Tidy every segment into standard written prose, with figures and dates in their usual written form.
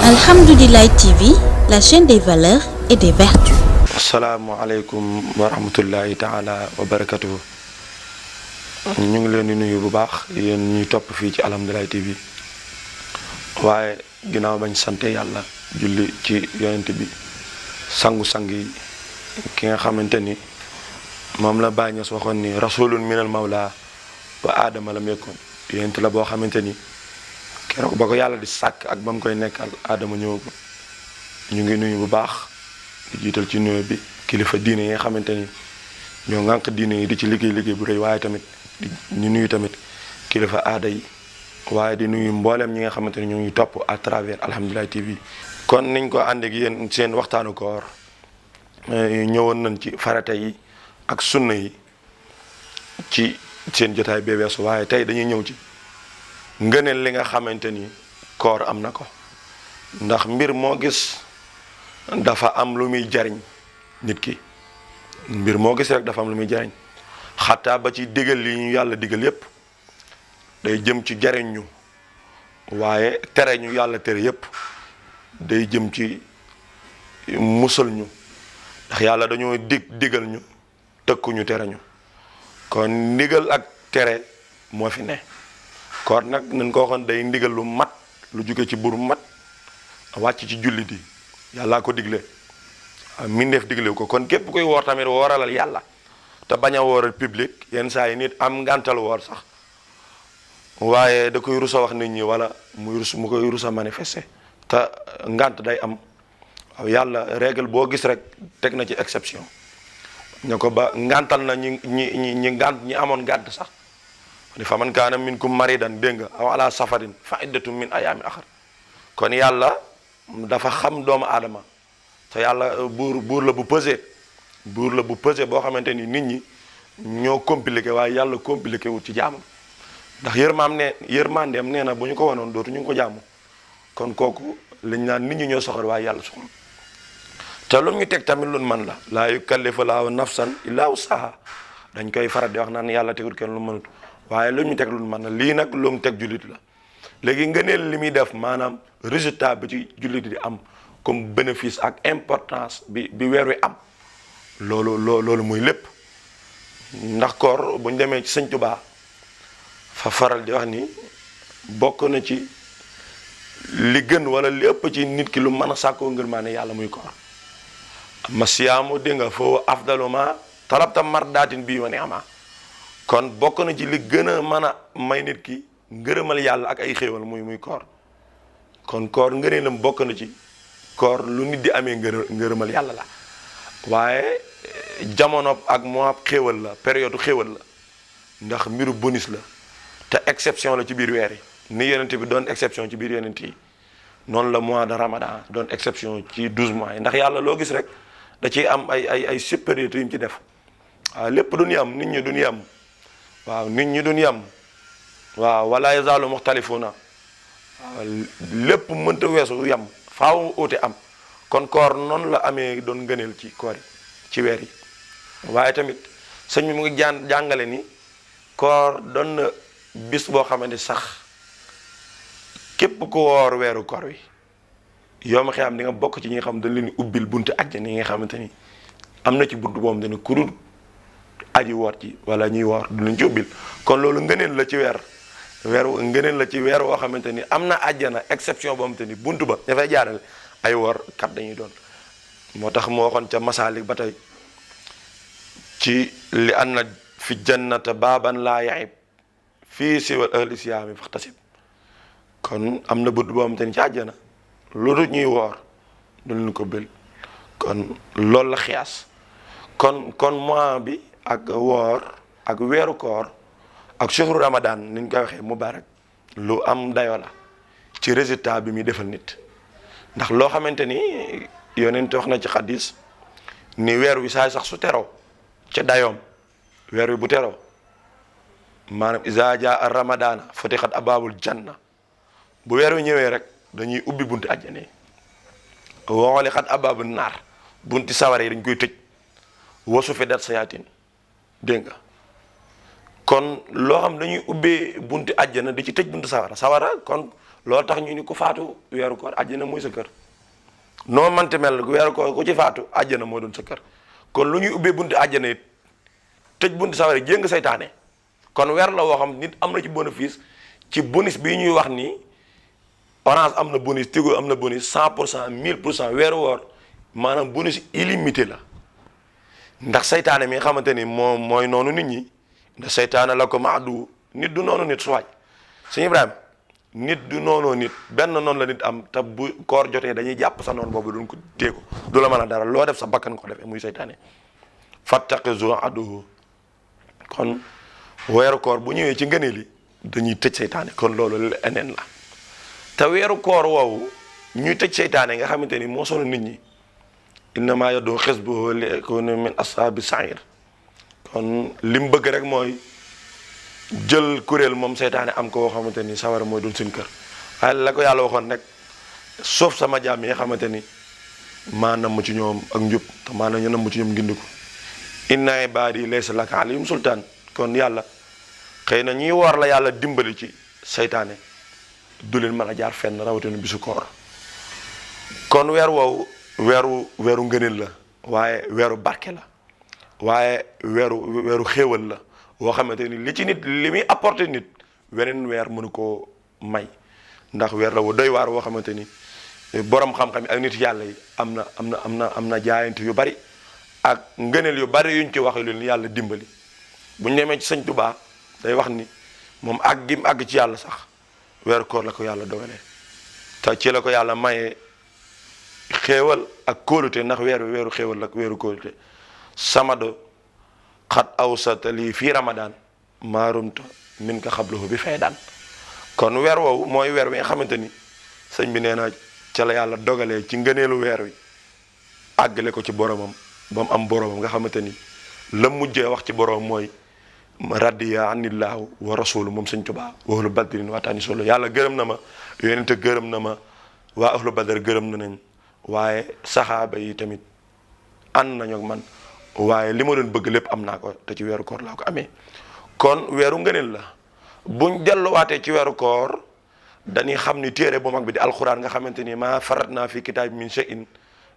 Alhamdoulilah TV, la chaîne des valeurs et des vertus. Assalamualaikum warahmatullahi taala wabarakatuh. ñu ngi leen di nuyu bu baax yéen ñuy topp fii ci Alhamdoulilah TV waaye ginnaaw bañ sante yàlla julli ci yonent bi sangu-sang yi ki nga xamante ni moom la Baay Ñas waxoon ni rasulun minal mawla wa aadama lam yakun yonent la boo xamante ni keroog ba ko yàlla di sàkk ak ba mu koy nekkal aadama ñëwagul. ñu ngi nuyu bu baax di jiital ci nuyu bi kilifa diine yi nga xamante ni ñoo ngànk diine yi di ci liggéey bu rëy waaye tamit di nuyu tamit kilifa aada yi waaye di nuyu mboolem ñi nga xamante ni ñoo ngi topp à travers Alhamdoulilah TV. kon niñ ko ànd ak yéen seen waxtaanu koor ñëwoon nañ ci farata yi ak sunna yi ci seen jotaay bee weesu waaye tey dañuy ñëw ci ngëneel li nga xamante ni koor am na ko ndax mbir moo gis dafa am lu muy jariñ nit ki mbir moo gis rek dafa am lu muy jariñ xataa ba ci digal li ñu yàlla digal yépp day jëm ci jariñ ñu waaye tere ñu yàlla tere yépp day jëm ci musal ñu ndax yàlla dañoo digal ñu tëkku ñu tere ñu kon ndigal ak tere moo fi ne koor nag nañ ko waxoon day ndigal lu mat lu jóge ci bur mat wàcc ci jullit yi yàllaa ko digle mindeef digle ko kon képp koy woor tamit wooralal yàlla te bañ a wooral public yenn saa yi nit am ngàntal woor sax waaye da koy rusa wax nit ñi wala mu koy rusa manifester te ngànt day am waaw yàlla règle boo gis rek teg na ci exception ña ko ba ngàntal na ñi ngànt ñi amoon ngànt sax ni fa man kaana minkum maridan dégg nga aw ala safarin fa iddatum min ayaami axar kon yàlla dafa xam doomu aadama te yàlla buur la bu pesé boo xamante ni nit ñi ñoo compliqué waaye yàlla compliqué wut ci jaamam ndax yërmandeem nee na bu ñu ko wanoon dootu ñu ngi ko jaamu kon kooku lañ naan nit ñi ñoo soxor waaye yàlla soxor te lu ñu teg tamit lu man la laa yukallifu laahu nafsan illaa wusaha dañ koy faral di wax naan yàlla tegul kenn lu mënut waaye lu ñu teg lu mën na lii nag lu mu teg jullit la léegi ngëneel li muy def maanaam résultat bi ci jullit di am comme bénéfice ak importance bi weer wi am loolu muy lépp ndax koor bu ñu demee ci Sëñ Tuubaa fa faral di wax ni bokk na ci li gën wala li ëpp ci nit ki lu mën a sàkkoo ngir maa ne yàlla muy koor ma siyaamu dégg nga foofu afdalu ma talabta mardaatin bii wa ni'ma kon bokk na ci li gën a mën a may nit ki ngërëmal yàlla ak ay xéewal muy koor kon koor ngëneelam bokk na ci koor lu nit di amee ngërëmal yàlla la waaye jamono ak mois xéewal la période xéewal la ndax mbiru bonus la te exception la ci biir weer yi ni yonent bi doon exception ci biir yonent yi noonu la mois de Ramadan doon exception ci 12 mois yi ndax yàlla loo gis rek da ciy am ay supériorité yu mu ci def waaw lépp duñu am nit ñi duñu yam waaw nit ñi duñu yam waaw wala yazaalu muxtalifuna waaw lépp mënta weesu yam faaw uute am kon koor noonu la amee doon ngëneel ci koor yi ci weer yi waaye tamit sëñ bi mu ngi jàngale ni koor doon na bis boo xamante sax képp ku woor weeru koor wi yow ma xam di nga bokk ci ñi nga xam dañ leen di ubbil buntu àjjana yi nga xamante ni am na ci buntu boobu dañu kurul aji woor ci wala ñuy woor du luñ ci ubbil kon loolu ngëneel la ci ngëneel la ci weer woo xamante ni am na àjjana exception boo xamante ni buntu ba dafay jaarale ay woor kat dañuy doon moo tax moo waxoon ca masaalik ba tey ci li anna fi jannata baaban laa yaib fii siwal ahli siyaami faxtasib kon am na buntu boo xamante ni ci àjjana loolu ñuy woor du leen ko bil kon loolu la xiyaas kon mois bi ak woor ak weeru koor ak shahru ramadan ni ñu koy waxee mubarak lu am dayo la ci résultat bi muy defal nit ndax loo xamante ni yonent wax na ci xadis ni weer wi saay sax su teroo ca dayoom weer wi bu teroo maanaam iza jaa ramadana futixat ababul janna bu weer wi ñëwee rek dañuy ubbi bunti àjjana yi woxoli xat ababul naar bunti sawara yi dañ koy tëj wasu fi dat sayaatin dégg nga kon loo xam dañuy ubbee bunti àjjana di ci tëj bunti sawara kon loolu tax ñu ni ku faatu weeru koor àjjana mooy sa kër noo mante mel weeru koor ku ci faatu àjjana moo doon sa kër kon lu ñuy ubbee buntu àjjana it tëj buntu sawara jéng saytaane kon weer la woo xam nit am na ci bénéfice ci bonus bii ñuy wax ni Orange am na bonus Tigo am na bonus 100% 1000% weeru woor maanaam bonus illimité la ndax saytaane mi nga xamante ni moom mooy noonu nit ñi ndax saytaane la ko maadu nit du noonu nit suwaaj sëñ Ibrahima nit du noonoo nit benn noonu la nit am te bu koor jotee dañuy jàpp sa noonu boobu duñ ko téeku du la mën a dara loo def sa bakkan ko defee muy saytaane fattaqizu aduhu kon weeru koor bu ñëwee ci ngëneel li dañuy tëj saytaane kon loolu leneen la te weeru koor woowu ñuy tëj saytaane nga xamante ni moo solo nit ñi innama yad'u hizbahu li yakunu min ashaabi sa'ir kon lim bëgg rek mooy jël kuréel moom seytaane am ko woo xamante ni sawara mooy doon seen kër waaye la ko yàlla waxoon rek sauf sama jaam yi nga xamante ni maa namm ci ñoom ak njub te maa ñu namm ci ñoom ngindiku inna ibaadi laysa laka alayhim sultaan kon yàlla xëy na ñiy woor la yàlla dimbali ci seytaane du leen mën a jaar fenn rawatina bisu koor kon weer woowu weeru ngëneel la waaye weeru barke la waaye weeru xéewal la woo xamante ni li ci nit li muy apporter nit weneen weer mënu koo may ndax weer la wu doy waar woo xamante ni borom xam-xam ak nit yàlla yi am na jaayante yu bari ak ngëneel yu bari yuñ ci wax leen yàlla dimbali bu ñu demee ci sëñ Tuubaa day wax ni moom àgg gim àgg ci yàlla sax weeru koor la ko yàlla dogalee te ci la ko yàlla mayee xéewal ak kóolute ndax weeru xéewal la weeru kóolute samado xat awsata lii fii ramadan maarumta min ka xabluhu bi fay daan kon weer woowu mooy weer wi nga xamante ni sëñ bi nee na ca la yàlla dogalee ci ngëneelu weer wi àggale ko ci boromam ba mu am boromam nga xamante ni la mujjee wax ci borom mooy radiya anillahu wa rasulu moom sëñ Tuubaa wa ahlu badrin waataani solo yàlla gërëm na ma yonente gërëm na ma waa ahlu badar gërëm na nañ waaye saxaaba yi tamit ànd nañu ak man waaye li ma doon bëgg lépp am naa ko te ci weeru koor laa ko amee kon weeru ngëneel la buñ delluwaatee ci weeru koor dañuy xam ni téere bu mag bi di alxuraan nga xamante ni maa farat naa fi kitaab min shay'in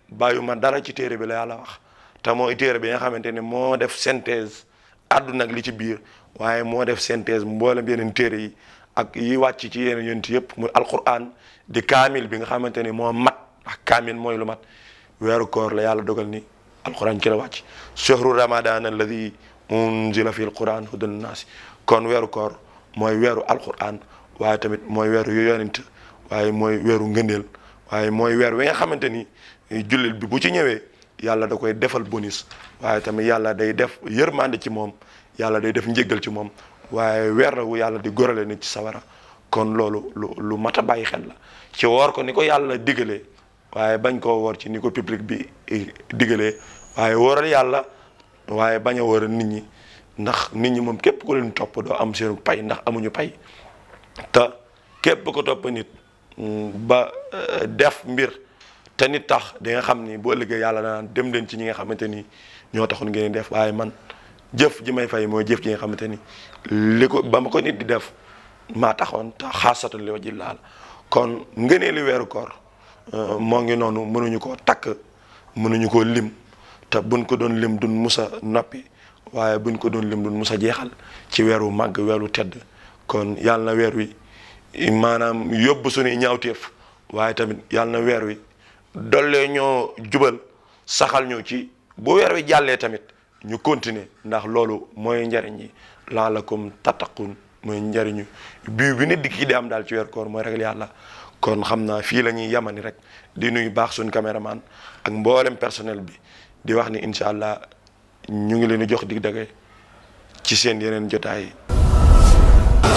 bàyyu ma dara ci téere bi la yàlla wax te mooy téere bi nga xamante ni moo def synthèse àdduna ak li ci biir waaye moo def synthèse mboolem yeneen téere yi ak yi wàcc ci yeneen yonent yëpp muy alxuraan di kaamil bi nga xamante ni moo mat ak kaamil mooy lu mat weeru koor la yàlla dogal ni alquran ci la wàcc shahru ramadan alladi unzila fi alquran hudan linnaasi kon weeru koor mooy weeru alquran waaye tamit mooy weeru yonent waaye mooy weeru ngëneel waaye mooy weer wi nga xamante ni jullit bi bu ci ñëwee yàlla da koy defal bonus waaye tamit yàlla day def yërmande ci moom yàlla day def njéggal ci moom waaye weer la wu yàlla di gorale nit ci sawara kon loolu lu mat a bàyyi xel la ci woor ko ni ko yàlla digalee waaye bañ koo woor ci ni ko public bi digalee waaye wóoral yàlla waaye bañ a wóoral nit ñi ndax nit ñi moom képp ku leen topp doo am seenu pay ndax amuñu pay te képp ko topp nit ba def mbir te nit tax di nga xam ni boo ëllëgee yàlla naan dem leen ci ñi nga xamante ni ñoo taxoon ngeen def waaye man jëf ji may fay mooy jëf ji nga xamante ni li ko ba ma ko nit di def maa taxoon te xaasatan li wajhi laal kon ngëneeli weeru koor moo ngi noonu mënuñu koo takk mënuñu koo lim te buñ ko doon lim duñ musa noppi waaye buñ ko doon lim duñ musa jeexal ci weeru màgg weeru tedd kon yàlla na weer wi maanaam yóbbu suñuy ñaawteef waaye tamit yàlla na weer wi dollee ñoo jubal saxal ñu ci bu weer wi jàllee tamit ñu continuer ndax loolu mooy njariñ yi laalakum tattaqun mooy njariñu bi nit di kii di am daal ci weer koor mooy ragal yàlla kon xam naa fii la ñuy yamani rek di nuyu baax suñ caméraman ak mboolem personnel bi di wax ni incha allah ñu ngi leen di jox dig dage ci seen yeneen jotaay yi.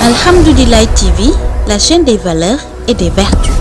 Alhamdoulilah TV, la chaîne des valeurs et des vertus.